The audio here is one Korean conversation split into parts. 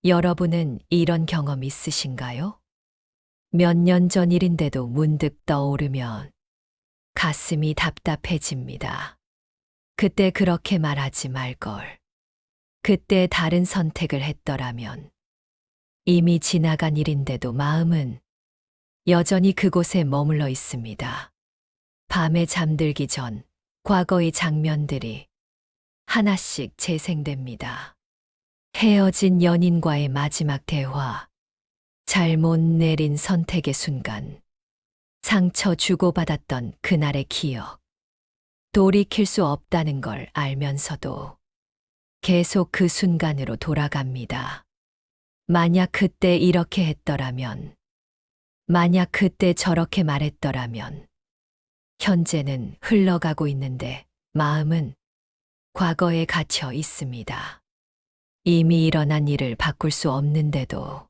여러분은 이런 경험 있으신가요? 몇 년 전 일인데도 문득 떠오르면 가슴이 답답해집니다. 그때 그렇게 말하지 말걸. 그때 다른 선택을 했더라면. 이미 지나간 일인데도 마음은 여전히 그곳에 머물러 있습니다. 밤에 잠들기 전 과거의 장면들이 하나씩 재생됩니다. 헤어진 연인과의 마지막 대화, 잘못 내린 선택의 순간, 상처 주고받았던 그날의 기억, 돌이킬 수 없다는 걸 알면서도 계속 그 순간으로 돌아갑니다. 만약 그때 이렇게 했더라면, 만약 그때 저렇게 말했더라면, 현재는 흘러가고 있는데 마음은 과거에 갇혀 있습니다. 이미 일어난 일을 바꿀 수 없는데도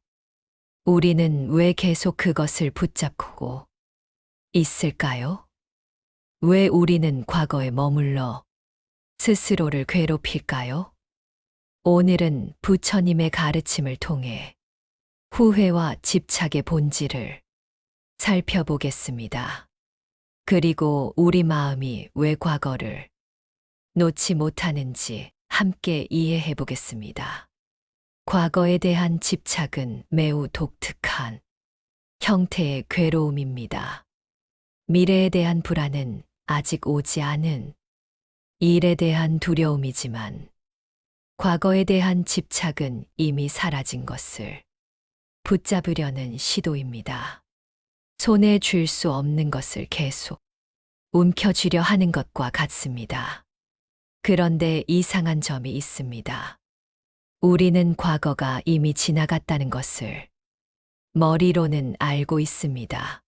우리는 왜 계속 그것을 붙잡고 있을까요? 왜 우리는 과거에 머물러 스스로를 괴롭힐까요? 오늘은 부처님의 가르침을 통해 후회와 집착의 본질을 살펴보겠습니다. 그리고 우리 마음이 왜 과거를 놓지 못하는지 함께 이해해 보겠습니다. 과거에 대한 집착은 매우 독특한 형태의 괴로움입니다. 미래에 대한 불안은 아직 오지 않은 일에 대한 두려움이지만 과거에 대한 집착은 이미 사라진 것을 붙잡으려는 시도입니다. 손에 쥘 수 없는 것을 계속 움켜쥐려 하는 것과 같습니다. 그런데 이상한 점이 있습니다. 우리는 과거가 이미 지나갔다는 것을 머리로는 알고 있습니다.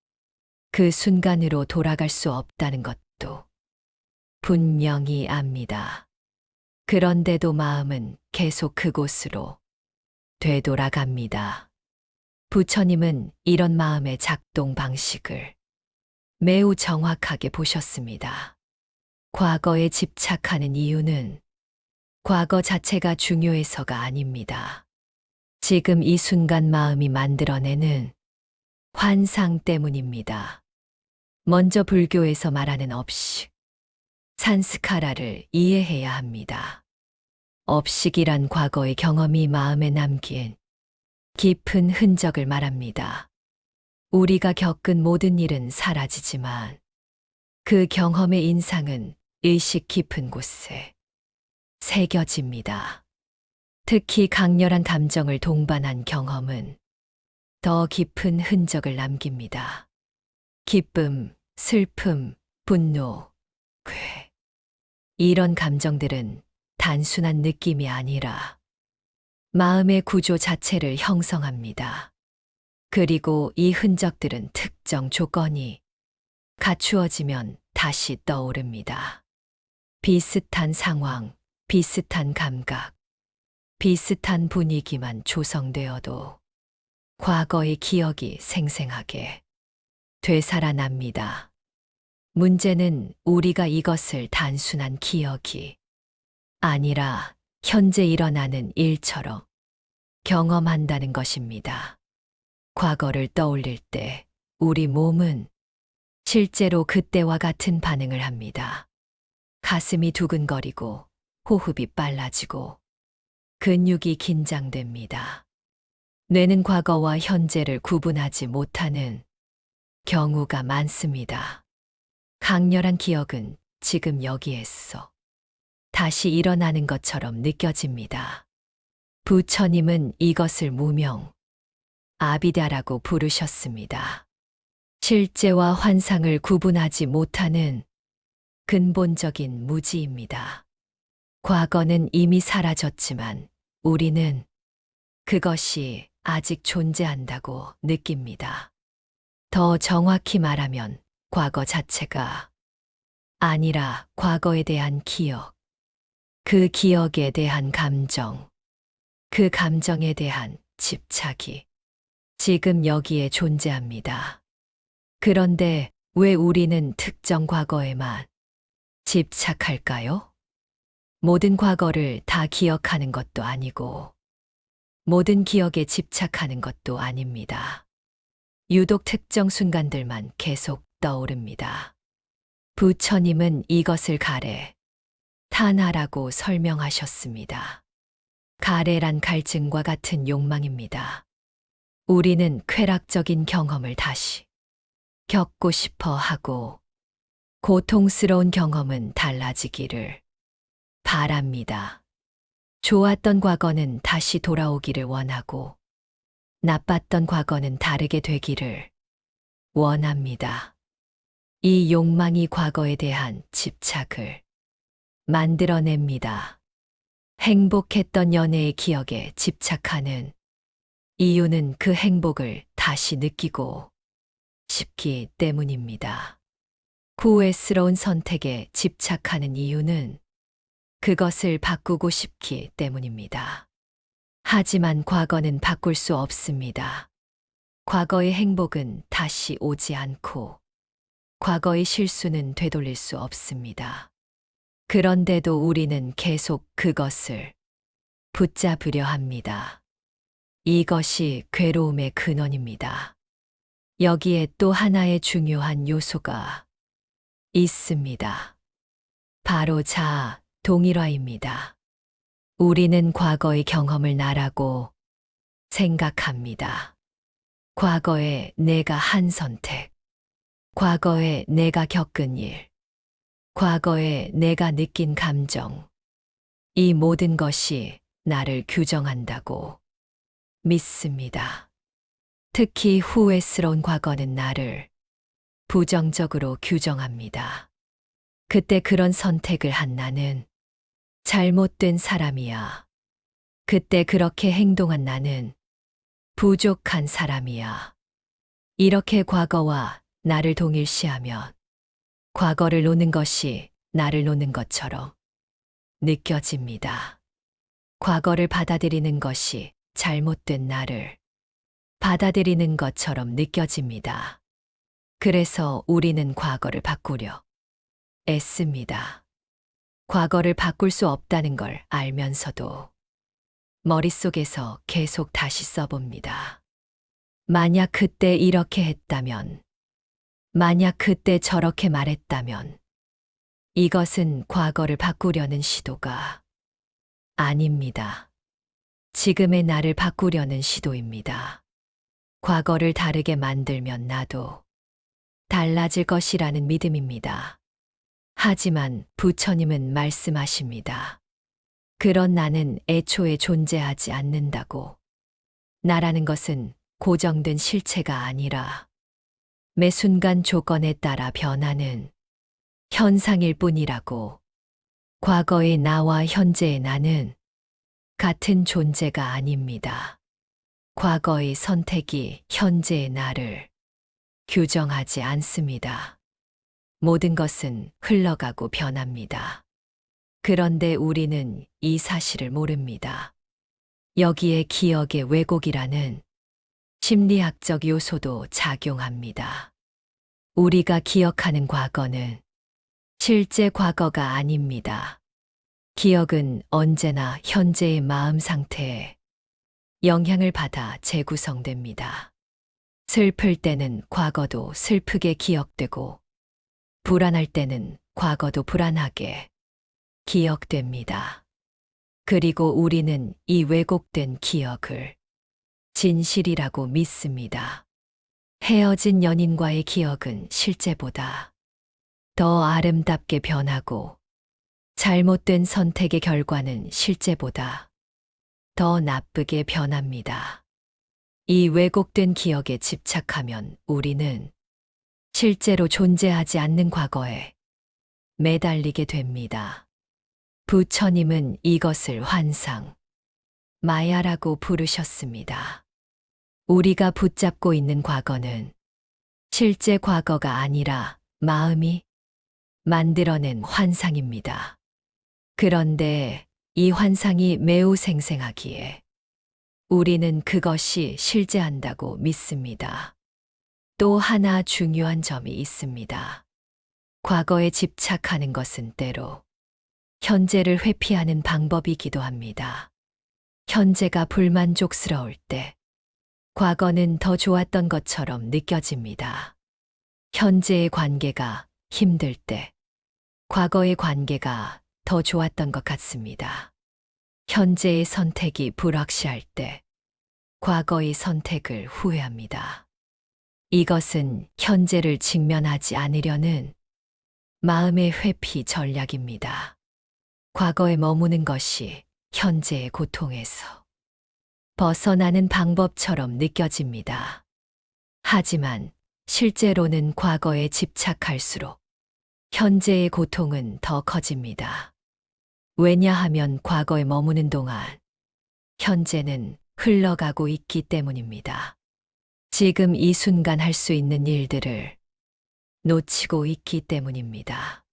그 순간으로 돌아갈 수 없다는 것도 분명히 압니다. 그런데도 마음은 계속 그곳으로 되돌아갑니다. 부처님은 이런 마음의 작동 방식을 매우 정확하게 보셨습니다. 과거에 집착하는 이유는 과거 자체가 중요해서가 아닙니다. 지금 이 순간 마음이 만들어내는 환상 때문입니다. 먼저 불교에서 말하는 업식, 산스카라를 이해해야 합니다. 업식이란 과거의 경험이 마음에 남긴 깊은 흔적을 말합니다. 우리가 겪은 모든 일은 사라지지만 그 경험의 인상은 의식 깊은 곳에 새겨집니다. 특히 강렬한 감정을 동반한 경험은 더 깊은 흔적을 남깁니다. 기쁨, 슬픔, 분노, 괴. 이런 감정들은 단순한 느낌이 아니라 마음의 구조 자체를 형성합니다. 그리고 이 흔적들은 특정 조건이 갖추어지면 다시 떠오릅니다. 비슷한 상황, 비슷한 감각, 비슷한 분위기만 조성되어도 과거의 기억이 생생하게 되살아납니다. 문제는 우리가 이것을 단순한 기억이 아니라 현재 일어나는 일처럼 경험한다는 것입니다. 과거를 떠올릴 때 우리 몸은 실제로 그때와 같은 반응을 합니다. 가슴이 두근거리고 호흡이 빨라지고 근육이 긴장됩니다. 뇌는 과거와 현재를 구분하지 못하는 경우가 많습니다. 강렬한 기억은 지금 여기에서 다시 일어나는 것처럼 느껴집니다. 부처님은 이것을 무명, 아비다라고 부르셨습니다. 실제와 환상을 구분하지 못하는 근본적인 무지입니다. 과거는 이미 사라졌지만 우리는 그것이 아직 존재한다고 느낍니다. 더 정확히 말하면 과거 자체가 아니라 과거에 대한 기억, 그 기억에 대한 감정, 그 감정에 대한 집착이 지금 여기에 존재합니다. 그런데 왜 우리는 특정 과거에만 집착할까요? 모든 과거를 다 기억하는 것도 아니고 모든 기억에 집착하는 것도 아닙니다. 유독 특정 순간들만 계속 떠오릅니다. 부처님은 이것을 가래, 타나라고 설명하셨습니다. 가래란 갈증과 같은 욕망입니다. 우리는 쾌락적인 경험을 다시 겪고 싶어 하고 고통스러운 경험은 달라지기를 바랍니다. 좋았던 과거는 다시 돌아오기를 원하고 나빴던 과거는 다르게 되기를 원합니다. 이 욕망이 과거에 대한 집착을 만들어냅니다. 행복했던 연애의 기억에 집착하는 이유는 그 행복을 다시 느끼고 싶기 때문입니다. 후회스러운 선택에 집착하는 이유는 그것을 바꾸고 싶기 때문입니다. 하지만 과거는 바꿀 수 없습니다. 과거의 행복은 다시 오지 않고 과거의 실수는 되돌릴 수 없습니다. 그런데도 우리는 계속 그것을 붙잡으려 합니다. 이것이 괴로움의 근원입니다. 여기에 또 하나의 중요한 요소가 있습니다. 바로 자아 동일화입니다. 우리는 과거의 경험을 나라고 생각합니다. 과거에 내가 한 선택, 과거에 내가 겪은 일, 과거에 내가 느낀 감정, 이 모든 것이 나를 규정한다고 믿습니다. 특히 후회스러운 과거는 나를 부정적으로 규정합니다. 그때 그런 선택을 한 나는 잘못된 사람이야. 그때 그렇게 행동한 나는 부족한 사람이야. 이렇게 과거와 나를 동일시하면 과거를 노는 것이 나를 노는 것처럼 느껴집니다. 과거를 받아들이는 것이 잘못된 나를 받아들이는 것처럼 느껴집니다. 그래서 우리는 과거를 바꾸려 애씁니다. 과거를 바꿀 수 없다는 걸 알면서도 머릿속에서 계속 다시 써봅니다. 만약 그때 이렇게 했다면, 만약 그때 저렇게 말했다면, 이것은 과거를 바꾸려는 시도가 아닙니다. 지금의 나를 바꾸려는 시도입니다. 과거를 다르게 만들면 나도 달라질 것이라는 믿음입니다. 하지만 부처님은 말씀하십니다. 그런 나는 애초에 존재하지 않는다고. 나라는 것은 고정된 실체가 아니라 매 순간 조건에 따라 변하는 현상일 뿐이라고. 과거의 나와 현재의 나는 같은 존재가 아닙니다. 과거의 선택이 현재의 나를 규정하지 않습니다. 모든 것은 흘러가고 변합니다. 그런데 우리는 이 사실을 모릅니다. 여기에 기억의 왜곡이라는 심리학적 요소도 작용합니다. 우리가 기억하는 과거는 실제 과거가 아닙니다. 기억은 언제나 현재의 마음 상태에 영향을 받아 재구성됩니다. 슬플 때는 과거도 슬프게 기억되고, 불안할 때는 과거도 불안하게 기억됩니다. 그리고 우리는 이 왜곡된 기억을 진실이라고 믿습니다. 헤어진 연인과의 기억은 실제보다 더 아름답게 변하고, 잘못된 선택의 결과는 실제보다 더 나쁘게 변합니다. 이 왜곡된 기억에 집착하면 우리는 실제로 존재하지 않는 과거에 매달리게 됩니다. 부처님은 이것을 환상, 마야라고 부르셨습니다. 우리가 붙잡고 있는 과거는 실제 과거가 아니라 마음이 만들어낸 환상입니다. 그런데 이 환상이 매우 생생하기에 우리는 그것이 실제한다고 믿습니다. 또 하나 중요한 점이 있습니다. 과거에 집착하는 것은 때로 현재를 회피하는 방법이기도 합니다. 현재가 불만족스러울 때 과거는 더 좋았던 것처럼 느껴집니다. 현재의 관계가 힘들 때 과거의 관계가 더 좋았던 것 같습니다. 현재의 선택이 불확실할 때 과거의 선택을 후회합니다. 이것은 현재를 직면하지 않으려는 마음의 회피 전략입니다. 과거에 머무는 것이 현재의 고통에서 벗어나는 방법처럼 느껴집니다. 하지만 실제로는 과거에 집착할수록 현재의 고통은 더 커집니다. 왜냐하면 과거에 머무는 동안 현재는 흘러가고 있기 때문입니다. 지금 이 순간 할 수 있는 일들을 놓치고 있기 때문입니다.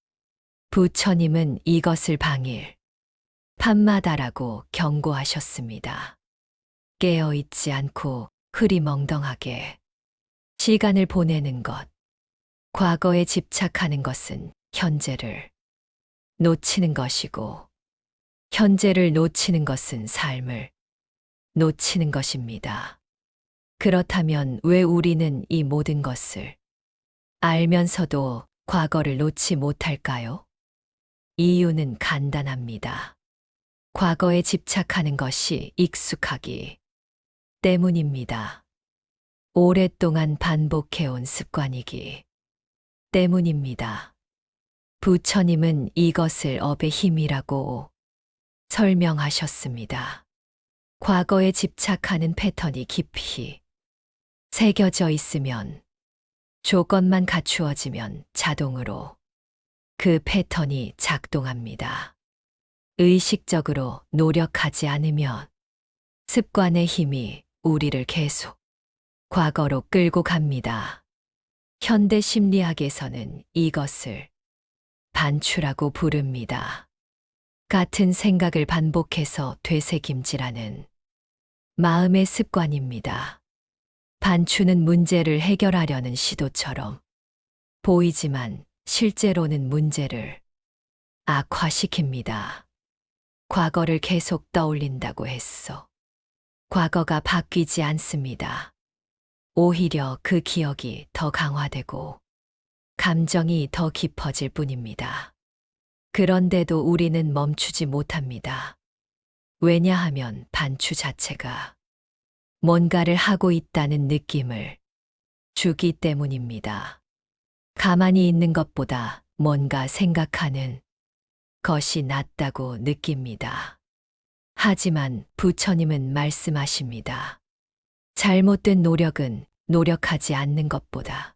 부처님은 이것을 방일, 밤마다라고 경고하셨습니다. 깨어있지 않고 흐리멍덩하게 시간을 보내는 것, 과거에 집착하는 것은 현재를 놓치는 것이고, 현재를 놓치는 것은 삶을 놓치는 것입니다. 그렇다면 왜 우리는 이 모든 것을 알면서도 과거를 놓지 못할까요? 이유는 간단합니다. 과거에 집착하는 것이 익숙하기 때문입니다. 오랫동안 반복해온 습관이기 때문입니다. 부처님은 이것을 업의 힘이라고 설명하셨습니다. 과거에 집착하는 패턴이 깊이 새겨져 있으면 조건만 갖추어지면 자동으로 그 패턴이 작동합니다. 의식적으로 노력하지 않으면 습관의 힘이 우리를 계속 과거로 끌고 갑니다. 현대 심리학에서는 이것을 반추라고 부릅니다. 같은 생각을 반복해서 되새김질하는 마음의 습관입니다. 반추는 문제를 해결하려는 시도처럼 보이지만 실제로는 문제를 악화시킵니다. 과거를 계속 떠올린다고 했어. 과거가 바뀌지 않습니다. 오히려 그 기억이 더 강화되고 감정이 더 깊어질 뿐입니다. 그런데도 우리는 멈추지 못합니다. 왜냐하면 반추 자체가 뭔가를 하고 있다는 느낌을 주기 때문입니다. 가만히 있는 것보다 뭔가 생각하는 것이 낫다고 느낍니다. 하지만 부처님은 말씀하십니다. 잘못된 노력은 노력하지 않는 것보다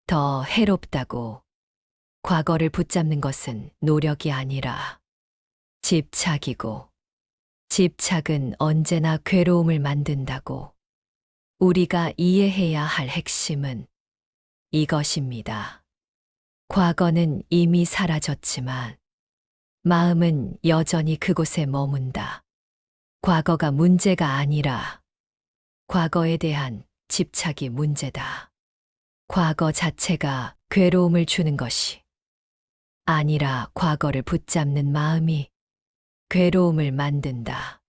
더 해롭다고. 과거를 붙잡는 것은 노력이 아니라 집착이고, 집착은 언제나 괴로움을 만든다고. 우리가 이해해야 할 핵심은 이것입니다. 과거는 이미 사라졌지만 마음은 여전히 그곳에 머문다. 과거가 문제가 아니라 과거에 대한 집착이 문제다. 과거 자체가 괴로움을 주는 것이 아니라 과거를 붙잡는 마음이 괴로움을 만든다.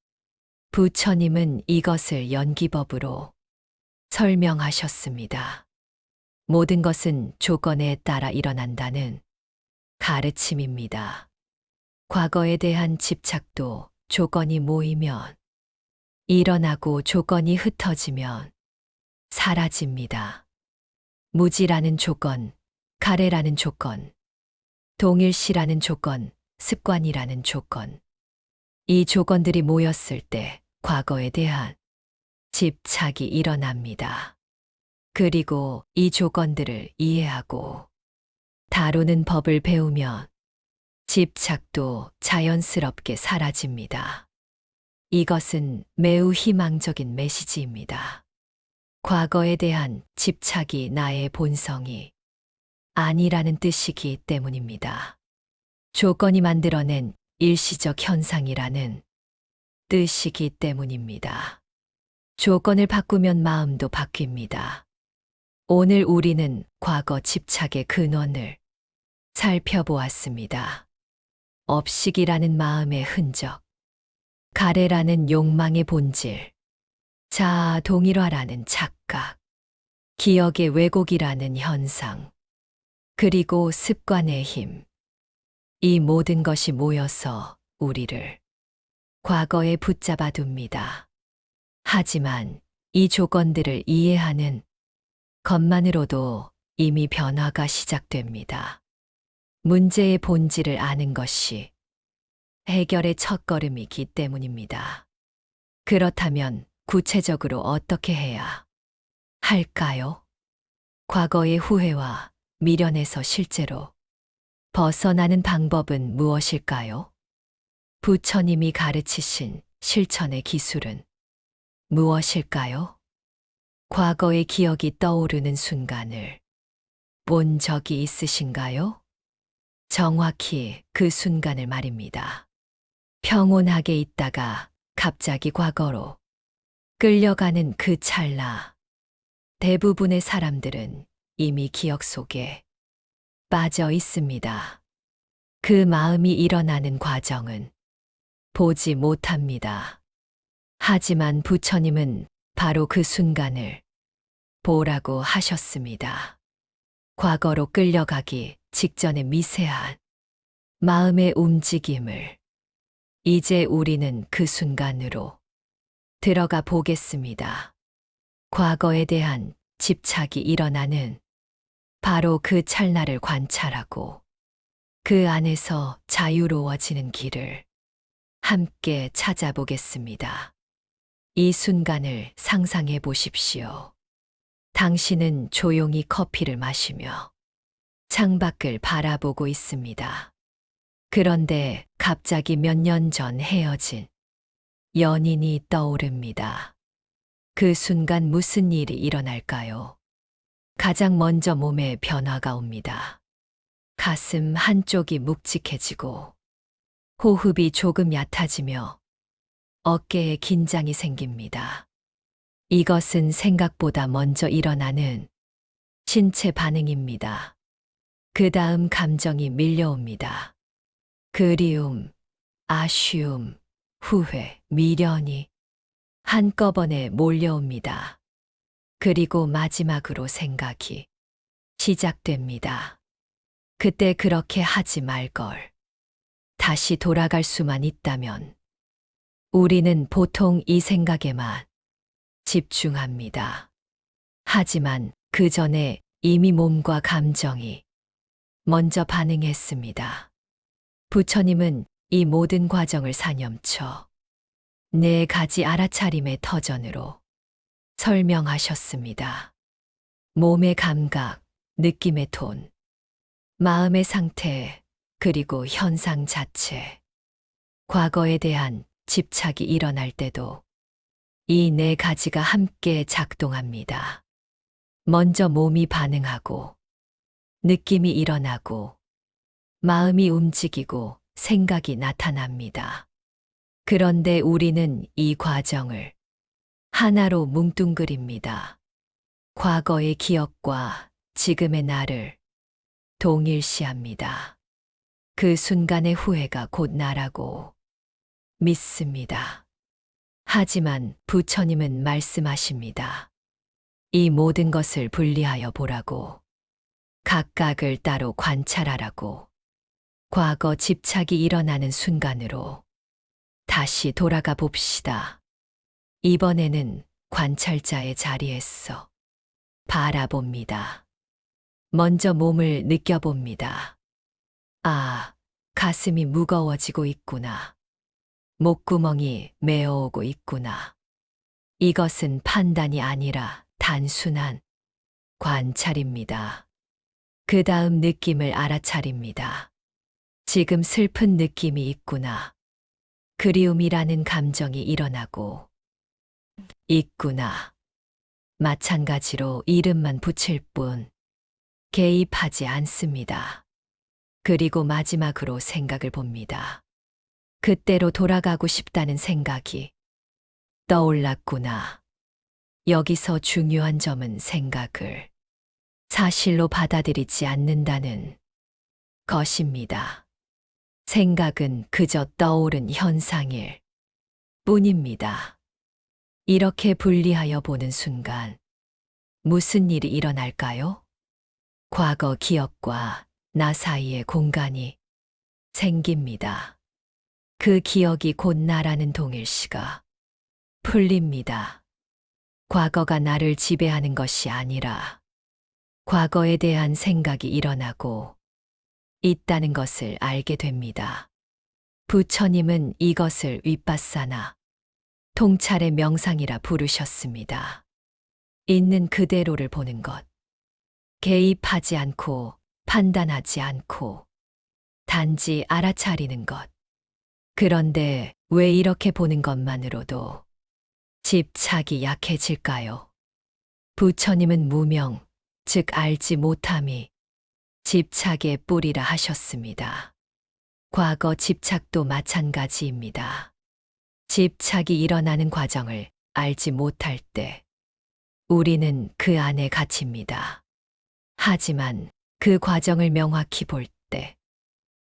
부처님은 이것을 연기법으로 설명하셨습니다. 모든 것은 조건에 따라 일어난다는 가르침입니다. 과거에 대한 집착도 조건이 모이면 일어나고 조건이 흩어지면 사라집니다. 무지라는 조건, 가래라는 조건, 동일시라는 조건, 습관이라는 조건. 이 조건들이 모였을 때 과거에 대한 집착이 일어납니다. 그리고 이 조건들을 이해하고 다루는 법을 배우면 집착도 자연스럽게 사라집니다. 이것은 매우 희망적인 메시지입니다. 과거에 대한 집착이 나의 본성이 아니라는 뜻이기 때문입니다. 조건이 만들어낸 일시적 현상이라는 뜻이기 때문입니다. 조건을 바꾸면 마음도 바뀝니다. 오늘 우리는 과거 집착의 근원을 살펴보았습니다. 업식이라는 마음의 흔적, 가래라는 욕망의 본질, 자아 동일화라는 착각, 기억의 왜곡이라는 현상, 그리고 습관의 힘. 이 모든 것이 모여서 우리를 과거에 붙잡아 둡니다. 하지만 이 조건들을 이해하는 것만으로도 이미 변화가 시작됩니다. 문제의 본질을 아는 것이 해결의 첫걸음이기 때문입니다. 그렇다면 구체적으로 어떻게 해야 할까요? 과거의 후회와 미련에서 실제로 벗어나는 방법은 무엇일까요? 부처님이 가르치신 실천의 기술은 무엇일까요? 과거의 기억이 떠오르는 순간을 본 적이 있으신가요? 정확히 그 순간을 말입니다. 평온하게 있다가 갑자기 과거로 끌려가는 그 찰나. 대부분의 사람들은 이미 기억 속에 빠져 있습니다. 그 마음이 일어나는 과정은 보지 못합니다. 하지만 부처님은 바로 그 순간을 보라고 하셨습니다. 과거로 끌려가기 직전의 미세한 마음의 움직임을 이제 우리는 그 순간으로 들어가 보겠습니다. 과거에 대한 집착이 일어나는 바로 그 찰나를 관찰하고 그 안에서 자유로워지는 길을 함께 찾아보겠습니다. 이 순간을 상상해 보십시오. 당신은 조용히 커피를 마시며 창밖을 바라보고 있습니다. 그런데 갑자기 몇 년 전 헤어진 연인이 떠오릅니다. 그 순간 무슨 일이 일어날까요? 가장 먼저 몸에 변화가 옵니다. 가슴 한쪽이 묵직해지고 호흡이 조금 얕아지며 어깨에 긴장이 생깁니다. 이것은 생각보다 먼저 일어나는 신체 반응입니다. 그 다음 감정이 밀려옵니다. 그리움, 아쉬움, 후회, 미련이 한꺼번에 몰려옵니다. 그리고 마지막으로 생각이 시작됩니다. 그때 그렇게 하지 말 걸. 다시 돌아갈 수만 있다면 우리는 보통 이 생각에만 집중합니다. 하지만 그 전에 이미 몸과 감정이 먼저 반응했습니다. 부처님은 이 모든 과정을 사념쳐 4가지 알아차림의 터전으로 설명하셨습니다. 몸의 감각, 느낌의 톤, 마음의 상태, 그리고 현상 자체. 과거에 대한 집착이 일어날 때도 이 4가지가 함께 작동합니다. 먼저 몸이 반응하고, 느낌이 일어나고, 마음이 움직이고 생각이 나타납니다. 그런데 우리는 이 과정을 하나로 뭉뚱그립니다. 과거의 기억과 지금의 나를 동일시합니다. 그 순간의 후회가 곧 나라고 믿습니다. 하지만 부처님은 말씀하십니다. 이 모든 것을 분리하여 보라고, 각각을 따로 관찰하라고, 과거 집착이 일어나는 순간으로 다시 돌아가 봅시다. 이번에는 관찰자의 자리에서 바라봅니다. 먼저 몸을 느껴봅니다. 아, 가슴이 무거워지고 있구나. 목구멍이 메어오고 있구나. 이것은 판단이 아니라 단순한 관찰입니다. 그 다음 느낌을 알아차립니다. 지금 슬픈 느낌이 있구나. 그리움이라는 감정이 일어나고 있구나. 마찬가지로 이름만 붙일 뿐 개입하지 않습니다. 그리고 마지막으로 생각을 봅니다. 그때로 돌아가고 싶다는 생각이 떠올랐구나. 여기서 중요한 점은 생각을 사실로 받아들이지 않는다는 것입니다. 생각은 그저 떠오른 현상일 뿐입니다. 이렇게 분리하여 보는 순간 무슨 일이 일어날까요? 과거 기억과 나 사이의 공간이 생깁니다. 그 기억이 곧 나라는 동일시가 풀립니다. 과거가 나를 지배하는 것이 아니라 과거에 대한 생각이 일어나고 있다는 것을 알게 됩니다. 부처님은 이것을 윗바사나 통찰의 명상이라 부르셨습니다. 있는 그대로를 보는 것. 개입하지 않고 판단하지 않고 단지 알아차리는 것. 그런데 왜 이렇게 보는 것만으로도 집착이 약해질까요? 부처님은 무명, 즉 알지 못함이 집착의 뿌리라 하셨습니다. 과거 집착도 마찬가지입니다. 집착이 일어나는 과정을 알지 못할 때 우리는 그 안에 갇힙니다. 하지만 그 과정을 명확히 볼 때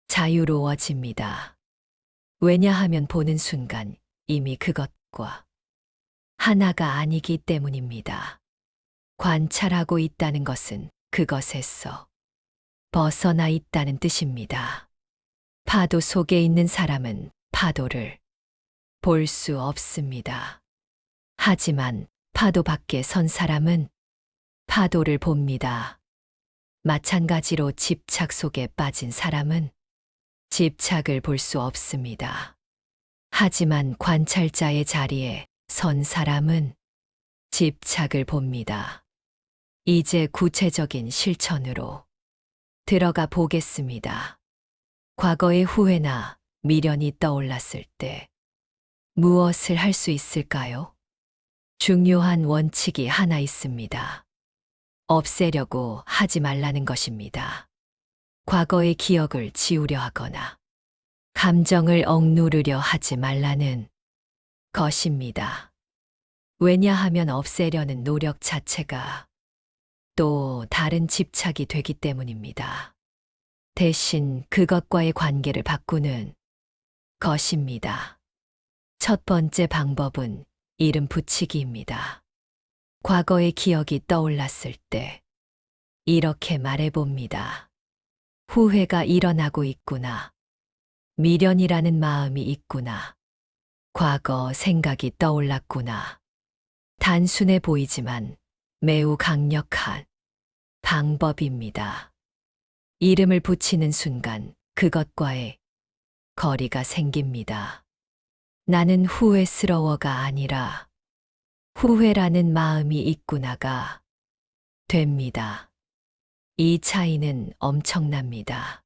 자유로워집니다. 왜냐하면 보는 순간 이미 그것과 하나가 아니기 때문입니다. 관찰하고 있다는 것은 그것에서 벗어나 있다는 뜻입니다. 파도 속에 있는 사람은 파도를 볼 수 없습니다. 하지만 파도 밖에 선 사람은 파도를 봅니다. 마찬가지로 집착 속에 빠진 사람은 집착을 볼 수 없습니다. 하지만 관찰자의 자리에 선 사람은 집착을 봅니다. 이제 구체적인 실천으로 들어가 보겠습니다. 과거의 후회나 미련이 떠올랐을 때 무엇을 할 수 있을까요? 중요한 원칙이 하나 있습니다. 없애려고 하지 말라는 것입니다. 과거의 기억을 지우려 하거나 감정을 억누르려 하지 말라는 것입니다. 왜냐하면 없애려는 노력 자체가 또 다른 집착이 되기 때문입니다. 대신 그것과의 관계를 바꾸는 것입니다. 첫 번째 방법은 이름 붙이기입니다. 과거의 기억이 떠올랐을 때 이렇게 말해봅니다. 후회가 일어나고 있구나. 미련이라는 마음이 있구나. 과거 생각이 떠올랐구나. 단순해 보이지만 매우 강력한 방법입니다. 이름을 붙이는 순간 그것과의 거리가 생깁니다. 나는 후회스러워가 아니라 후회라는 마음이 있구나가 됩니다. 이 차이는 엄청납니다.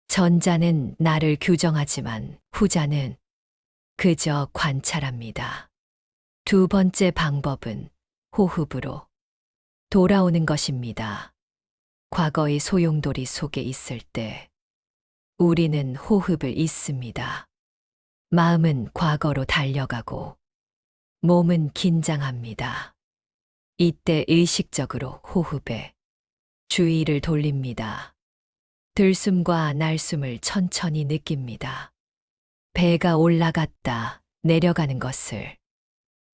전자는 나를 규정하지만 후자는 그저 관찰합니다. 두 번째 방법은 호흡으로 돌아오는 것입니다. 과거의 소용돌이 속에 있을 때 우리는 호흡을 잇습니다. 마음은 과거로 달려가고 몸은 긴장합니다. 이때 의식적으로 호흡에 주의를 돌립니다. 들숨과 날숨을 천천히 느낍니다. 배가 올라갔다 내려가는 것을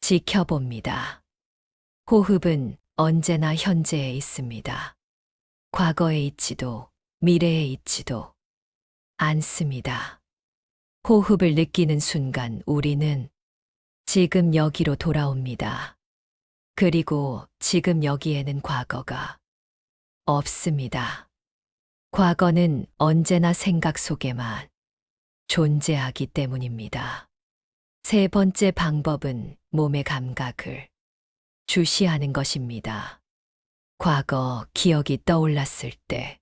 지켜봅니다. 호흡은 언제나 현재에 있습니다. 과거에 있지도 미래에 있지도 않습니다. 호흡을 느끼는 순간 우리는 지금 여기로 돌아옵니다. 그리고 지금 여기에는 과거가 없습니다. 과거는 언제나 생각 속에만 존재하기 때문입니다. 세 번째 방법은 몸의 감각을 주시하는 것입니다. 과거 기억이 떠올랐을 때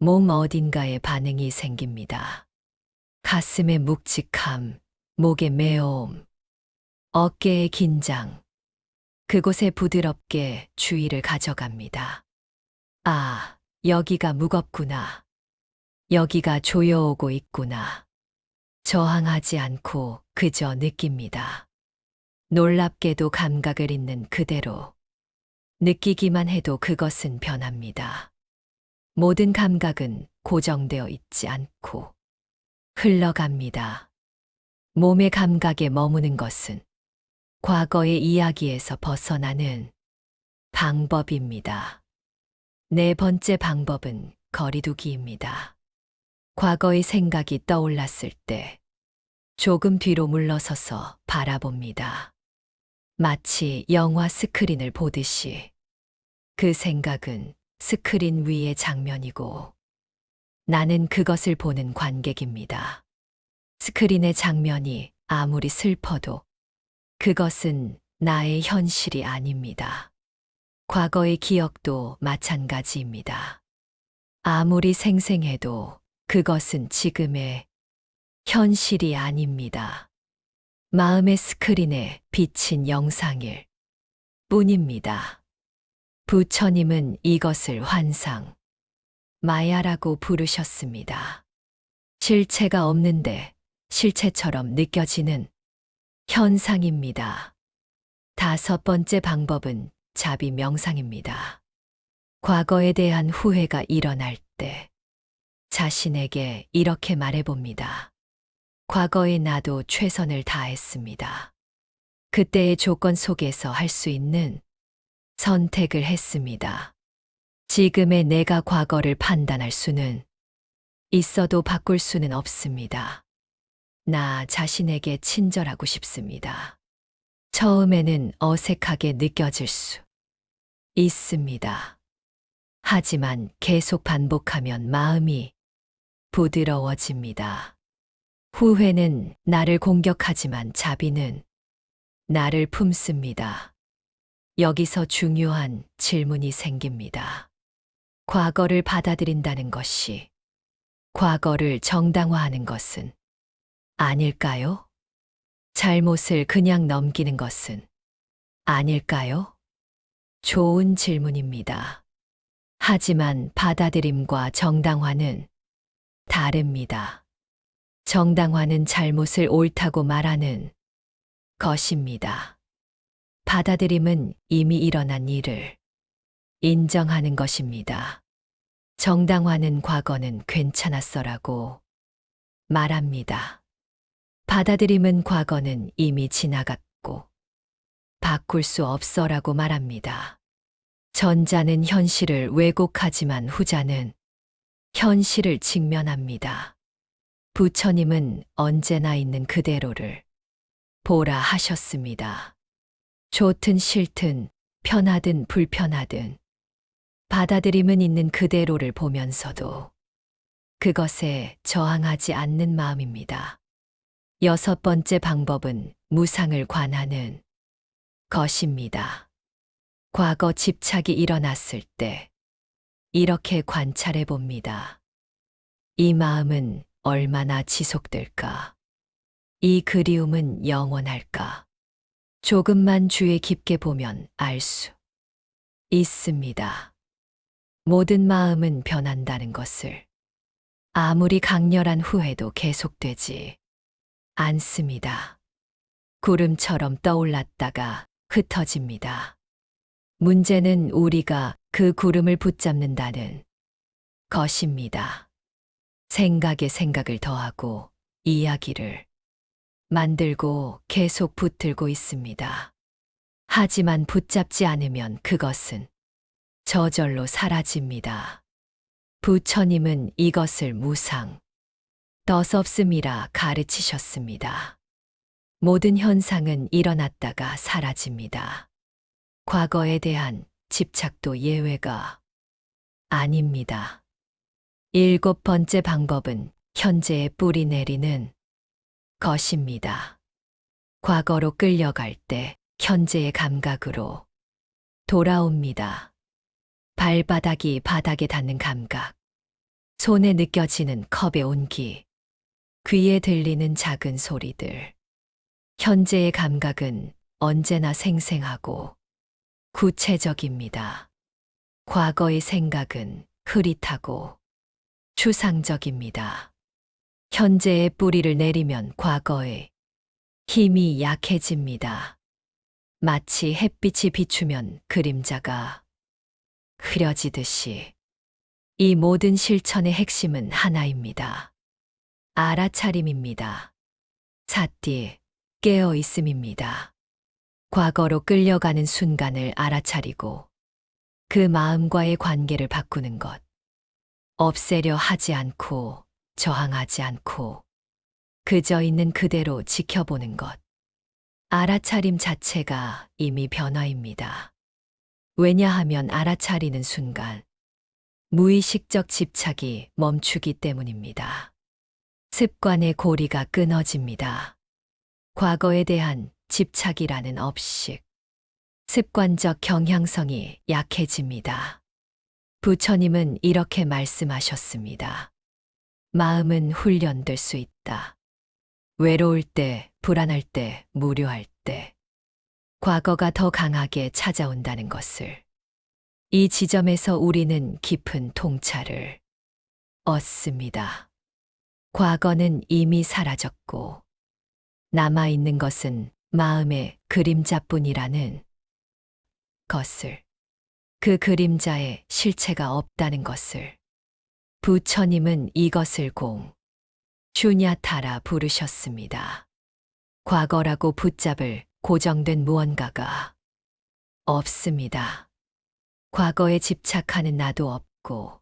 몸 어딘가에 반응이 생깁니다. 가슴의 묵직함, 목의 메어옴, 어깨의 긴장, 그곳에 부드럽게 주의를 가져갑니다. 아, 여기가 무겁구나. 여기가 조여오고 있구나. 저항하지 않고 그저 느낍니다. 놀랍게도 감각을 있는 그대로 느끼기만 해도 그것은 변합니다. 모든 감각은 고정되어 있지 않고 흘러갑니다. 몸의 감각에 머무는 것은 과거의 이야기에서 벗어나는 방법입니다. 네 번째 방법은 거리두기입니다. 과거의 생각이 떠올랐을 때 조금 뒤로 물러서서 바라봅니다. 마치 영화 스크린을 보듯이 그 생각은 스크린 위의 장면이고 나는 그것을 보는 관객입니다. 스크린의 장면이 아무리 슬퍼도 그것은 나의 현실이 아닙니다. 과거의 기억도 마찬가지입니다. 아무리 생생해도 그것은 지금의 현실이 아닙니다. 마음의 스크린에 비친 영상일 뿐입니다. 부처님은 이것을 환상, 마야라고 부르셨습니다. 실체가 없는데 실체처럼 느껴지는 현상입니다. 다섯 번째 방법은 자비 명상입니다. 과거에 대한 후회가 일어날 때 자신에게 이렇게 말해봅니다. 과거의 나도 최선을 다했습니다. 그때의 조건 속에서 할 수 있는 선택을 했습니다. 지금의 내가 과거를 판단할 수는 있어도 바꿀 수는 없습니다. 나 자신에게 친절하고 싶습니다. 처음에는 어색하게 느껴질 수 있습니다. 하지만 계속 반복하면 마음이 부드러워집니다. 후회는 나를 공격하지만 자비는 나를 품습니다. 여기서 중요한 질문이 생깁니다. 과거를 받아들인다는 것이 과거를 정당화하는 것은 아닐까요? 잘못을 그냥 넘기는 것은 아닐까요? 좋은 질문입니다. 하지만 받아들임과 정당화는 다릅니다. 정당화는 잘못을 옳다고 말하는 것입니다. 받아들임은 이미 일어난 일을 인정하는 것입니다. 정당화는 과거는 괜찮았어라고 말합니다. 받아들임은 과거는 이미 지나갔고 바꿀 수 없어라고 말합니다. 전자는 현실을 왜곡하지만 후자는 현실을 직면합니다. 부처님은 언제나 있는 그대로를 보라 하셨습니다. 좋든 싫든 편하든 불편하든 받아들임은 있는 그대로를 보면서도 그것에 저항하지 않는 마음입니다. 여섯 번째 방법은 무상을 관하는 것입니다. 과거 집착이 일어났을 때 이렇게 관찰해 봅니다. 이 마음은 얼마나 지속될까? 이 그리움은 영원할까? 조금만 주의 깊게 보면 알 수 있습니다. 모든 마음은 변한다는 것을. 아무리 강렬한 후회도 계속되지 않습니다. 구름처럼 떠올랐다가 흩어집니다. 문제는 우리가 그 구름을 붙잡는다는 것입니다. 생각에 생각을 더하고 이야기를 만들고 계속 붙들고 있습니다. 하지만 붙잡지 않으면 그것은 저절로 사라집니다. 부처님은 이것을 무상, 덧없음이라 가르치셨습니다. 모든 현상은 일어났다가 사라집니다. 과거에 대한 집착도 예외가 아닙니다. 일곱 번째 방법은 현재에 뿌리 내리는 것입니다. 과거로 끌려갈 때 현재의 감각으로 돌아옵니다. 발바닥이 바닥에 닿는 감각, 손에 느껴지는 컵의 온기, 귀에 들리는 작은 소리들. 현재의 감각은 언제나 생생하고 구체적입니다. 과거의 생각은 흐릿하고 추상적입니다. 현재의 뿌리를 내리면 과거의 힘이 약해집니다. 마치 햇빛이 비추면 그림자가 흐려지듯이 이 모든 실천의 핵심은 하나입니다. 알아차림입니다. 삿디 깨어 있음입니다. 과거로 끌려가는 순간을 알아차리고 그 마음과의 관계를 바꾸는 것. 없애려 하지 않고 저항하지 않고 그저 있는 그대로 지켜보는 것. 알아차림 자체가 이미 변화입니다. 왜냐하면 알아차리는 순간 무의식적 집착이 멈추기 때문입니다. 습관의 고리가 끊어집니다. 과거에 대한 집착이라는 업식, 습관적 경향성이 약해집니다. 부처님은 이렇게 말씀하셨습니다. 마음은 훈련될 수 있다. 외로울 때, 불안할 때, 무료할 때, 과거가 더 강하게 찾아온다는 것을. 이 지점에서 우리는 깊은 통찰을 얻습니다. 과거는 이미 사라졌고, 남아있는 것은 마음의 그림자뿐이라는 것을. 그 그림자에 실체가 없다는 것을. 부처님은 이것을 슈냐타라 부르셨습니다. 과거라고 붙잡을 고정된 무언가가 없습니다. 과거에 집착하는 나도 없고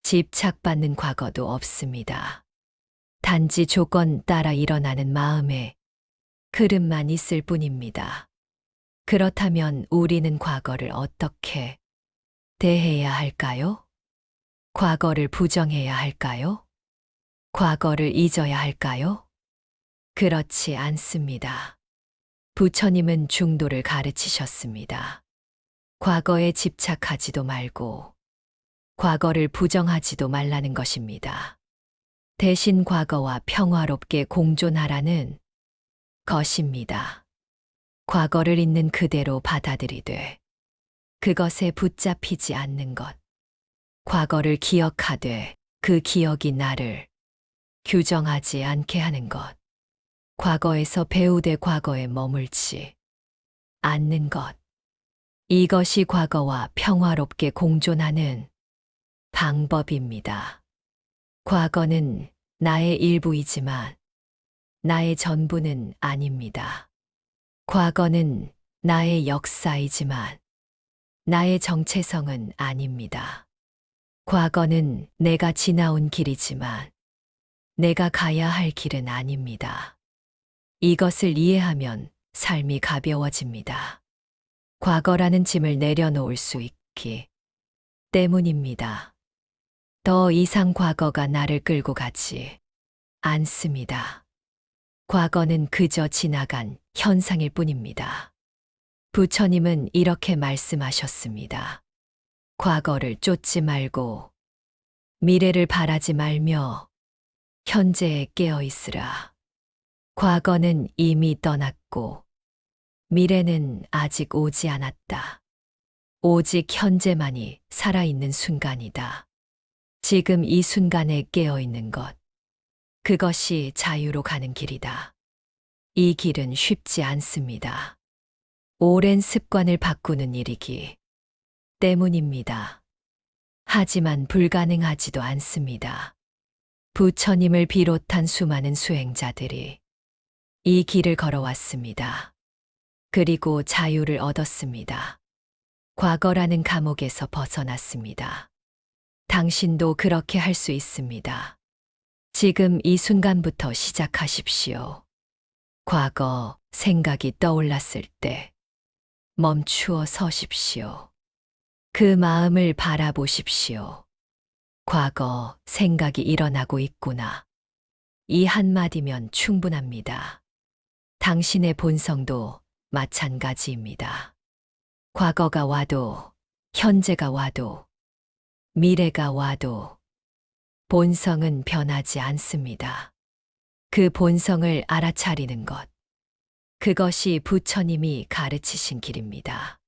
집착받는 과거도 없습니다. 단지 조건 따라 일어나는 마음의 흐름만 있을 뿐입니다. 그렇다면 우리는 과거를 어떻게 대해야 할까요? 과거를 부정해야 할까요? 과거를 잊어야 할까요? 그렇지 않습니다. 부처님은 중도를 가르치셨습니다. 과거에 집착하지도 말고 과거를 부정하지도 말라는 것입니다. 대신 과거와 평화롭게 공존하라는 것입니다. 과거를 있는 그대로 받아들이되 그것에 붙잡히지 않는 것. 과거를 기억하되 그 기억이 나를 규정하지 않게 하는 것. 과거에서 배우되 과거에 머물지 않는 것. 이것이 과거와 평화롭게 공존하는 방법입니다. 과거는 나의 일부이지만 나의 전부는 아닙니다. 과거는 나의 역사이지만 나의 정체성은 아닙니다. 과거는 내가 지나온 길이지만 내가 가야 할 길은 아닙니다. 이것을 이해하면 삶이 가벼워집니다. 과거라는 짐을 내려놓을 수 있기 때문입니다. 더 이상 과거가 나를 끌고 가지 않습니다. 과거는 그저 지나간 현상일 뿐입니다. 부처님은 이렇게 말씀하셨습니다. 과거를 쫓지 말고 미래를 바라지 말며 현재에 깨어 있으라. 과거는 이미 떠났고 미래는 아직 오지 않았다. 오직 현재만이 살아있는 순간이다. 지금 이 순간에 깨어 있는 것. 그것이 자유로 가는 길이다. 이 길은 쉽지 않습니다. 오랜 습관을 바꾸는 일이기 때문입니다. 하지만 불가능하지도 않습니다. 부처님을 비롯한 수많은 수행자들이 이 길을 걸어왔습니다. 그리고 자유를 얻었습니다. 과거라는 감옥에서 벗어났습니다. 당신도 그렇게 할 수 있습니다. 지금 이 순간부터 시작하십시오. 과거 생각이 떠올랐을 때 멈추어 서십시오. 그 마음을 바라보십시오. 과거 생각이 일어나고 있구나. 이 한마디면 충분합니다. 당신의 본성도 마찬가지입니다. 과거가 와도, 현재가 와도, 미래가 와도 본성은 변하지 않습니다. 그 본성을 알아차리는 것. 그것이 부처님이 가르치신 길입니다.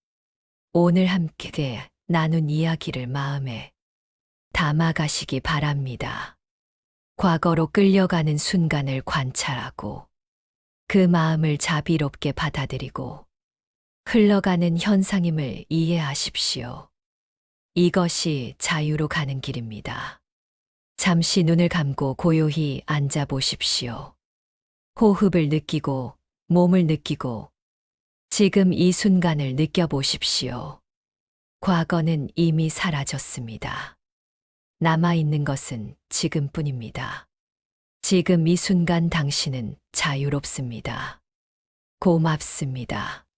오늘 함께 나눈 이야기를 마음에 담아가시기 바랍니다. 과거로 끌려가는 순간을 관찰하고 그 마음을 자비롭게 받아들이고 흘러가는 현상임을 이해하십시오. 이것이 자유로 가는 길입니다. 잠시 눈을 감고 고요히 앉아 보십시오. 호흡을 느끼고 몸을 느끼고 지금 이 순간을 느껴보십시오. 과거는 이미 사라졌습니다. 남아있는 것은 지금뿐입니다. 지금 이 순간 당신은 자유롭습니다. 고맙습니다.